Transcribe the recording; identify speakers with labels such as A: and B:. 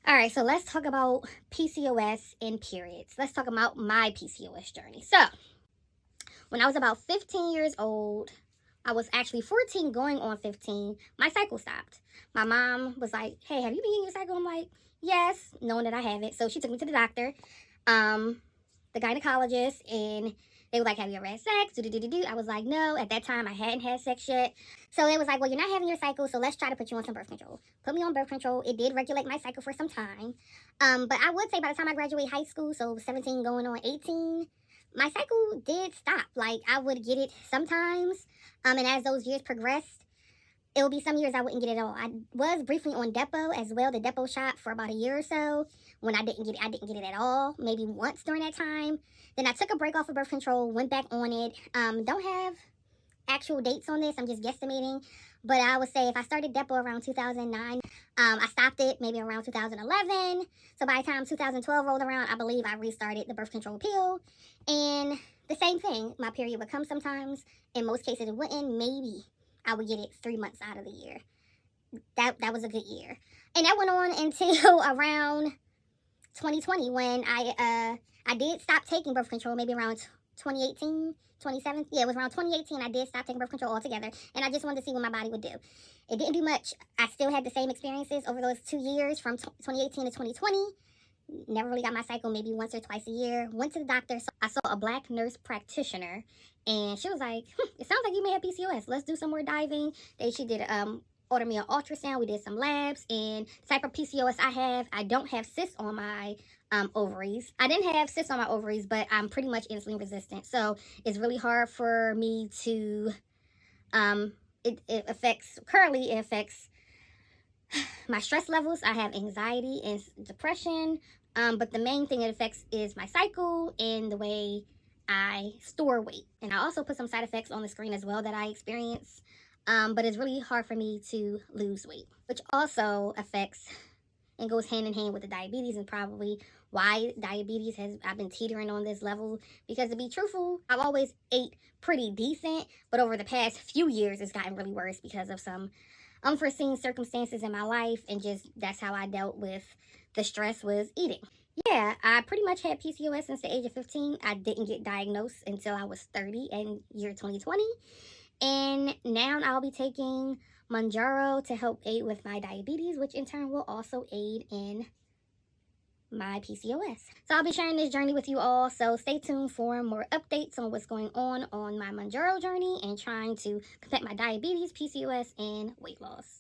A: All right, so let's talk about PCOS and periods. Let's talk about my PCOS journey. So, when I was about 15 years old, I was actually 14 going on 15, my cycle stopped. My mom was like, "Hey, have you been getting your cycle?" I'm like, "Yes," knowing that I haven't. So she took me to the doctor, the gynecologist, and they were like, "Have you ever had sex?" Do. I was like, "No." At that time, I hadn't had sex yet. So they was like, "Well, you're not having your cycle, so let's try to put you on some birth control." Put me on birth control. It did regulate my cycle for some time. But I would say by the time I graduated high school, so 17 going on 18, my cycle did stop. Like, I would get it sometimes. And as those years progressed, it would be some years I wouldn't get it at all. I was briefly on Depo as well, the Depo shot, for about a year or so. When I didn't get it at all, maybe once during that time. Then I took a break off of birth control, went back on it. Don't have actual dates on this, I'm just guesstimating. But I would say if I started Depo around 2009, I stopped it maybe around 2011. So by the time 2012 rolled around, I believe I restarted the birth control pill. And the same thing, my period would come sometimes. In most cases, it wouldn't. Maybe I would get it 3 months out of the year. That was a good year. And that went on until around 2020 when I did stop taking birth control, maybe around 2018, 2017. Yeah, it was around 2018 I did stop taking birth control altogether, and I just wanted to see what my body would do. It didn't do much. I still had the same experiences over those 2 years from 2018 to 2020. Never really got my cycle, maybe once or twice a year. Went to the doctor. So I saw a black nurse practitioner, and she was like, "It sounds like you may have PCOS. Let's do some more diving." She did order me an ultrasound. We did some labs, and the type of PCOS I have, I don't have cysts on my ovaries. I didn't have cysts on my ovaries, but I'm pretty much insulin resistant. So it's really hard for me to, it affects my stress levels. I have anxiety and depression. But the main thing it affects is my cycle and the way I store weight. And I also put some side effects on the screen as well that I experience. But it's really hard for me to lose weight, which also affects and goes hand in hand with the diabetes, and probably why diabetes I've been teetering on this level. Because to be truthful, I've always ate pretty decent, but over the past few years, it's gotten really worse because of some unforeseen circumstances in my life, and just that's how I dealt with the stress, was eating. Yeah, I pretty much had PCOS since the age of 15. I didn't get diagnosed until I was 30 in year 2020. And now I'll be taking Mounjaro to help aid with my diabetes, which in turn will also aid in my PCOS. So I'll be sharing this journey with you all, so stay tuned for more updates on what's going on my Mounjaro journey and trying to combat my diabetes, PCOS, and weight loss.